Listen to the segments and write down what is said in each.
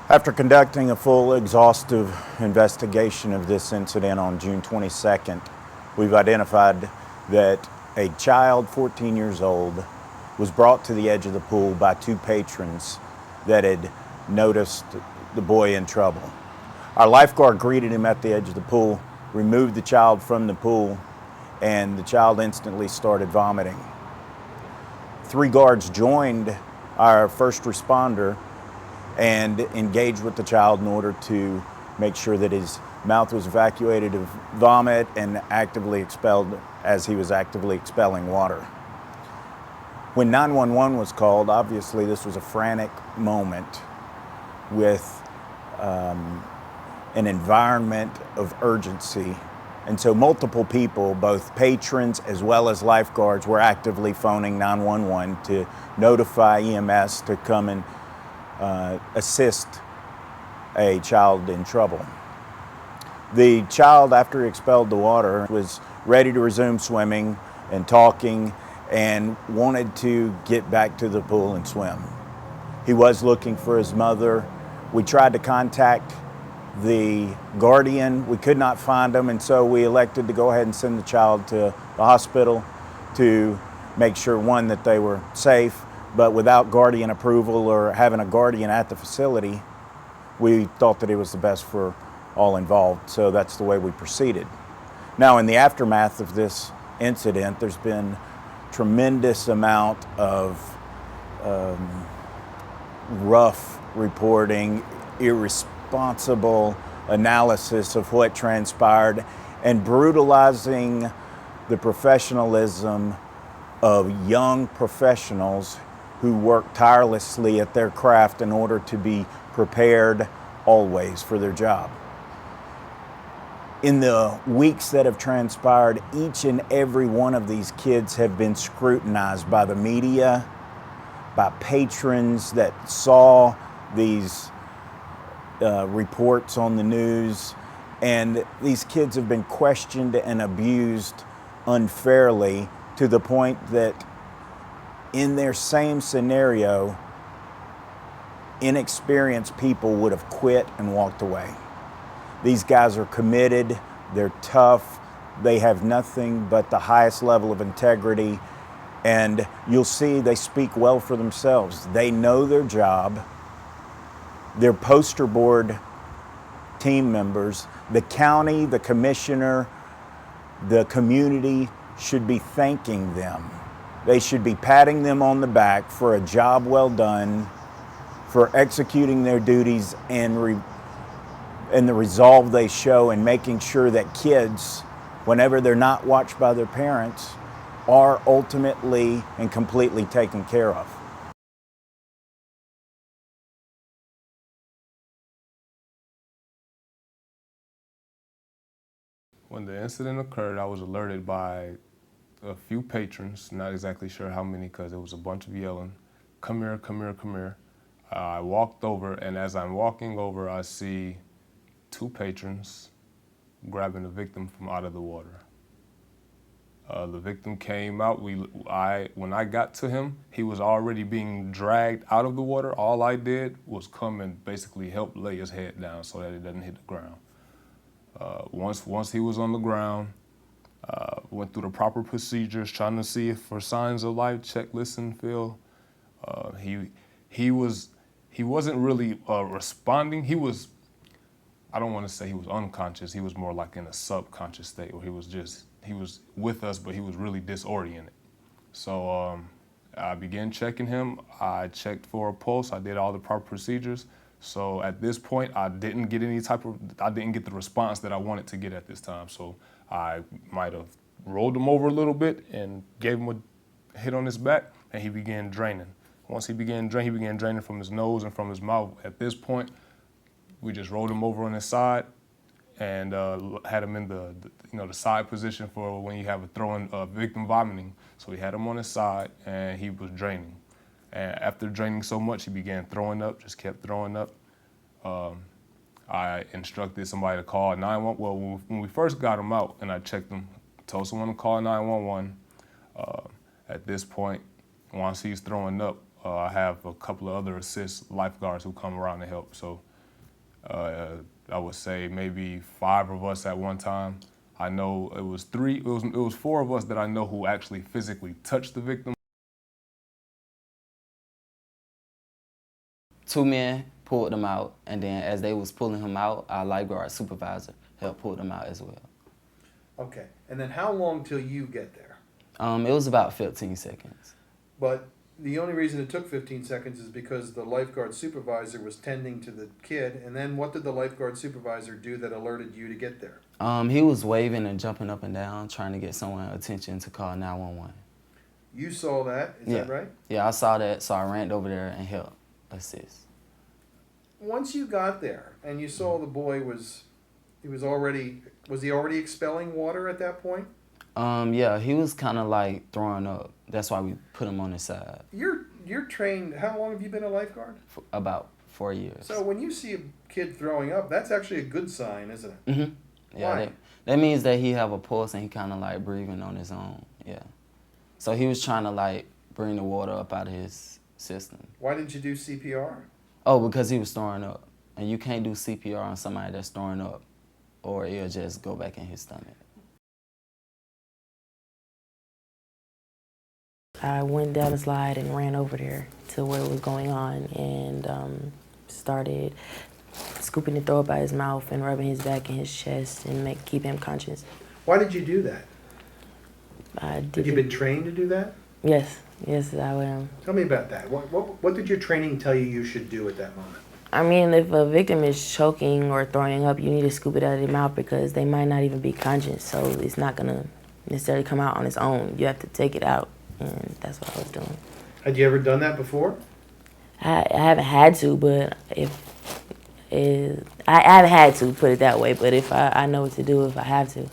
After conducting a full, exhaustive investigation of this incident on June 22nd, we've identified that a child, 14 years old, was brought to the edge of the pool by two patrons that had noticed the boy in trouble. Our lifeguard greeted him at the edge of the pool, removed the child from the pool, and the child instantly started vomiting. 3 guards joined our first responder and engaged with the child in order to make sure that his mouth was evacuated of vomit and actively expelled as he was actively expelling water. When 911 was called, obviously this was a frantic moment with an environment of urgency. And so multiple people, both patrons as well as lifeguards, were actively phoning 911 to notify EMS to come and assist a child in trouble. The child, after he expelled the water, was ready to resume swimming and talking and wanted to get back to the pool and swim. He was looking for his mother. We tried to contact the guardian. We could not find him, and so we elected to go ahead and send the child to the hospital to make sure, one, that they were safe, but without guardian approval or having a guardian at the facility, we thought that it was the best for all involved, so that's the way we proceeded. Now, in the aftermath of this incident, there's been tremendous amount of rough reporting, irresponsible analysis of what transpired, and brutalizing the professionalism of young professionals who work tirelessly at their craft in order to be prepared always for their job. In the weeks that have transpired, each and every one of these kids have been scrutinized by the media, by patrons that saw these reports on the news, and these kids have been questioned and abused unfairly to the point that in their same scenario, inexperienced people would have quit and walked away. These guys are committed, they're tough, they have nothing but the highest level of integrity, and you'll see they speak well for themselves. They know their job. They're poster board team members. The county, the commissioner, the community should be thanking them. They should be patting them on the back for a job well done, for executing their duties and the resolve they show in making sure that kids, whenever they're not watched by their parents, are ultimately and completely taken care of. When the incident occurred, I was alerted by a few patrons, not exactly sure how many because it was a bunch of yelling, "Come here, come here, come here." I walked over, and as I'm walking over, I see 2 patrons grabbing the victim from out of the water. The victim came out. When I got to him, he was already being dragged out of the water. All I did was come and basically help lay his head down so that it doesn't hit the ground. Once he was on the ground, went through the proper procedures, trying to see if for signs of life, check, listen, feel. He wasn't really responding. I don't want to say he was unconscious. He was more like in a subconscious state where he was with us, but he was really disoriented. So I began checking him. I checked for a pulse. I did all the proper procedures. So at this point, I didn't get the response that I wanted to get at this time. So I might have rolled him over a little bit and gave him a hit on his back, and he began draining. Once he began draining from his nose and from his mouth. At this point, we just rolled him over on his side and had him in the side position for when you have a throwing victim vomiting. So we had him on his side, and he was draining. And after draining so much, he began throwing up, just kept throwing up. I instructed somebody to call 911. Well, when we first got him out and I checked him, told someone to call 911. At this point, once he's throwing up, I have a couple of other assist lifeguards who come around to help. So I would say maybe 5 of us at one time. I know it was 4 of us that I know who actually physically touched the victim. 2 men pulled him out, and then as they was pulling him out, our lifeguard supervisor helped pull him out as well. Okay, and then how long till you get there? It was about 15 seconds. But the only reason it took 15 seconds is because the lifeguard supervisor was tending to the kid, and then what did the lifeguard supervisor do that alerted you to get there? He was waving and jumping up and down, trying to get someone's attention to call 911. You saw that, is that right? Yeah, I saw that, so I ran over there and helped assist. Once you got there and you saw the boy was he already expelling water at that point? Yeah, he was kind of like throwing up. That's why we put him on his side. You're trained. How long have you been a lifeguard? For about 4 years. So when you see a kid throwing up, that's actually a good sign, isn't it? Mm-hmm. Yeah, Why? that means that he have a pulse and he kind of like breathing on his own. Yeah. So he was trying to like bring the water up out of his system. Why didn't you do CPR? Oh, because he was throwing up. And you can't do CPR on somebody that's throwing up, or it'll just go back in his stomach. I went down the slide and ran over there to where it was going on and started scooping the throw up out his mouth and rubbing his back and his chest and keep him conscious. Why did you do that? Have you been trained to do that? Yes, I am. Tell me about that. What did your training tell you should do at that moment? I mean, if a victim is choking or throwing up, you need to scoop it out of their mouth because they might not even be conscious, so it's not going to necessarily come out on its own. You have to take it out, and that's what I was doing. Had you ever done that before? I haven't had to, but I haven't had to, put it that way, but if I know what to do if I have to.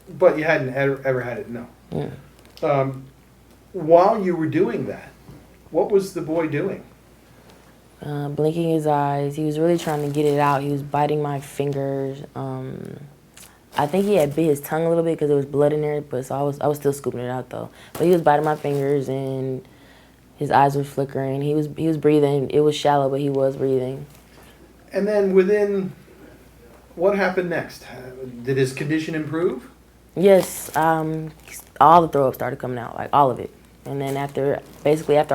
But you hadn't ever had it, no. Yeah. While you were doing that, what was the boy doing? Blinking his eyes. He was really trying to get it out. He was biting my fingers. I think he had bit his tongue a little bit because there was blood in there, but so I was still scooping it out though. But he was biting my fingers and his eyes were flickering. He was breathing. It was shallow, but he was breathing. And then what happened next? Did his condition improve? Yes, all the throw up started coming out, like all of it. And then after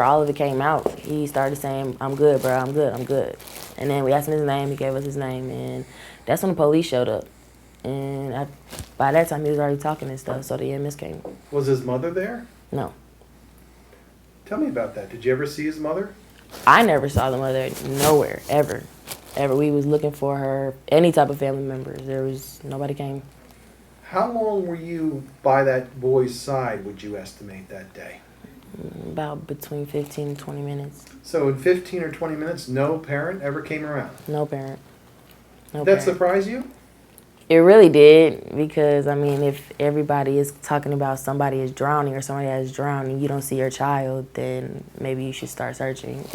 all of it came out, he started saying, "I'm good, bro, I'm good." And then we asked him his name, he gave us his name, and that's when the police showed up. And by that time, he was already talking and stuff, so the EMS came. Was his mother there? No. Tell me about that. Did you ever see his mother? I never saw the mother nowhere, ever. We was looking for her, any type of family members. Nobody came. How long were you by that boy's side, would you estimate, that day? About between 15 and 20 minutes. So in 15 or 20 minutes, no parent ever came around? No parent. Did that surprise you? It really did, because, I mean, if everybody is talking about somebody is drowning or somebody has drowned and you don't see your child, then maybe you should start searching.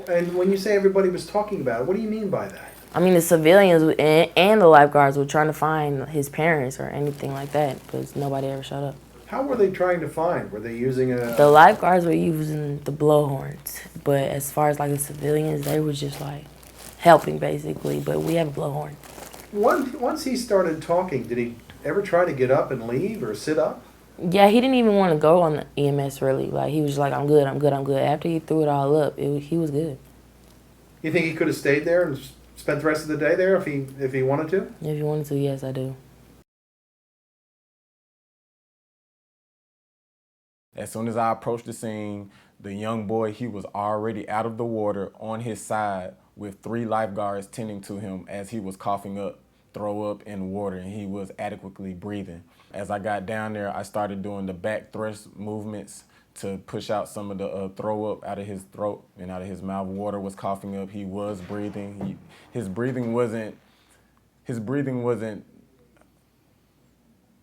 And when you say everybody was talking about it, what do you mean by that? I mean, the civilians and the lifeguards were trying to find his parents or anything like that, because nobody ever showed up. How were they trying to find? Were they using The lifeguards were using the blowhorns, but as far as like the civilians, they were just like helping basically, but we have a blowhorn. Once he started talking, did he ever try to get up and leave or sit up? Yeah, he didn't even want to go on the EMS really. Like, he was just like, I'm good. After he threw it all up, he was good. You think he could have stayed there and spent the rest of the day there if he wanted to? If he wanted to, yes, I do. As soon as I approached the scene, the young boy, he was already out of the water on his side with 3 lifeguards tending to him as he was coughing up throw up in water, and he was adequately breathing. As I got down there, I started doing the back thrust movements to push out some of the throw up out of his throat and out of his mouth. Water was coughing up. He was breathing. His breathing wasn't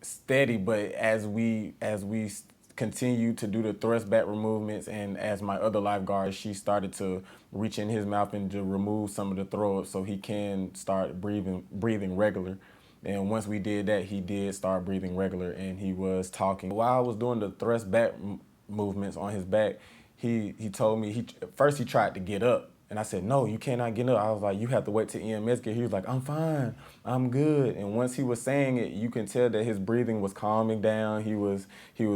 steady, but as we continued to do the thrust back movements, and as my other lifeguard, she started to reach in his mouth and to remove some of the throw up so he can start breathing regular. And once we did that, he did start breathing regular and he was talking. While I was doing the thrust back movements on his back, he told me, first he tried to get up And I said, no, you cannot get up. I was like, you have to wait till EMS get here. He was like, I'm fine, I'm good. And once he was saying it, you can tell that his breathing was calming down. He was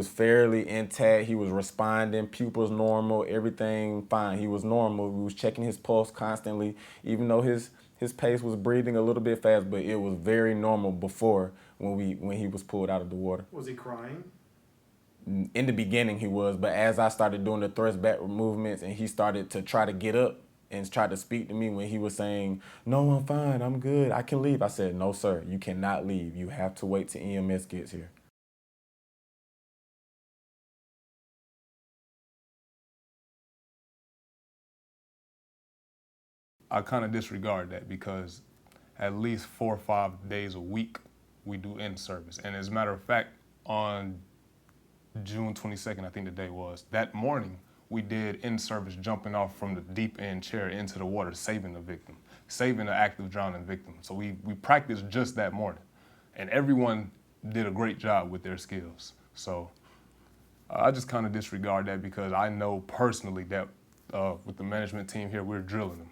fairly intact. He was responding, pupils normal, everything fine. He was normal. We was checking his pulse constantly, even though his pace was breathing a little bit fast, but it was very normal before when he was pulled out of the water. Was he crying? In the beginning he was, but as I started doing the thrust back movements and he started to try to get up and tried to speak to me, when he was saying, no, I'm fine, I'm good, I can leave, I said, no, sir, you cannot leave. You have to wait till EMS gets here. I kind of disregard that because at least 4 or 5 days a week we do in-service. And as a matter of fact, on June 22nd, I think the day was, that morning we did in-service jumping off from the deep end chair into the water, saving the victim, saving the active drowning victim. So we practiced just that morning. And everyone did a great job with their skills. So I just kind of disregard that because I know personally that with the management team here, we're drilling them.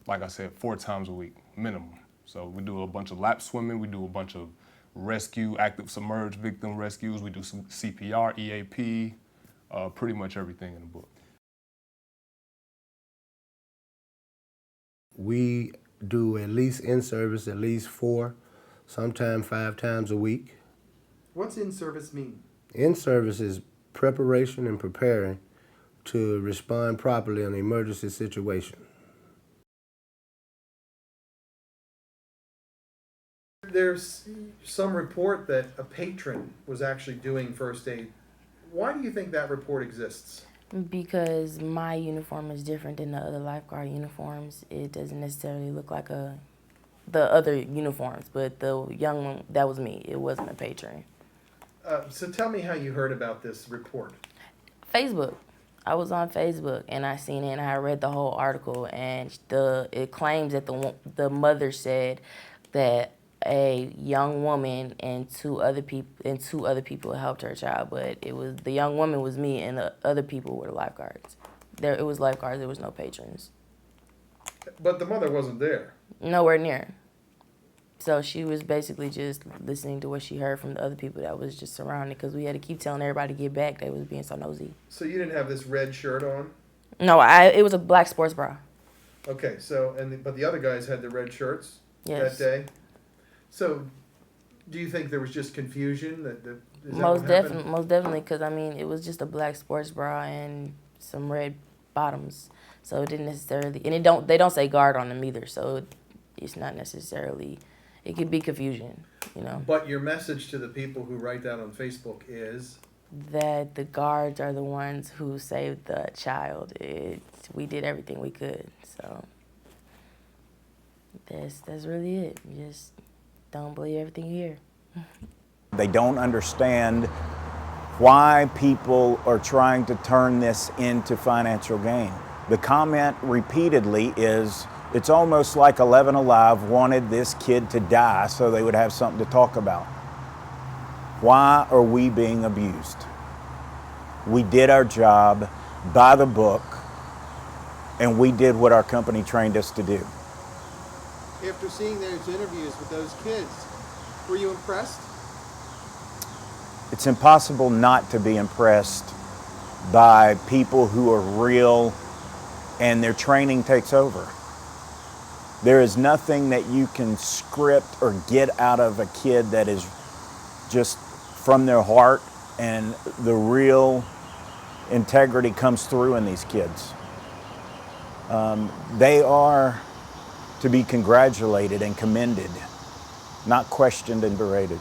Like I said, 4 times a week, minimum. So we do a bunch of lap swimming, we do a bunch of rescue, active submerged victim rescues, we do some CPR, EAP, pretty much everything in the book. We do at least in-service at least 4, sometimes 5 times a week. What's in-service mean? In-service is preparation and preparing to respond properly in an emergency situation. There's some report that a patron was actually doing first aid. Why do you think that report exists? Because my uniform is different than the other lifeguard uniforms. It doesn't necessarily look like the other uniforms, but the young one, that was me. It wasn't a patron. So tell me how you heard about this report. Facebook. I was on Facebook and I seen it and I read the whole article, and it claims that the mother said that a young woman and two other people helped her child, but it was the young woman was me and the other people were the lifeguards. It was lifeguards. There was no patrons. But the mother wasn't there. Nowhere near. So she was basically just listening to what she heard from the other people that was just surrounding, because we had to keep telling everybody to get back. They was being so nosy. So you didn't have this red shirt on? No, it was a black sports bra. Okay, so but the other guys had the red shirts Yes. that day. So, do you think there was just confusion? Most definitely, because I mean it was just a black sports bra and some red bottoms, so it didn't necessarily, and they don't say guard on them either, so it's not necessarily. It could be confusion, you know. But your message to the people who write that on Facebook is that the guards are the ones who saved the child. We did everything we could, so that's really it. Just don't believe everything you hear. They don't understand why people are trying to turn this into financial gain. The comment repeatedly is, it's almost like 11 Alive wanted this kid to die so they would have something to talk about. Why are we being abused? We did our job by the book, and we did what our company trained us to do. After seeing those interviews with those kids, were you impressed? It's impossible not to be impressed by people who are real and their training takes over. There is nothing that you can script or get out of a kid that is just from their heart, and the real integrity comes through in these kids. They are to be congratulated and commended, not questioned and berated.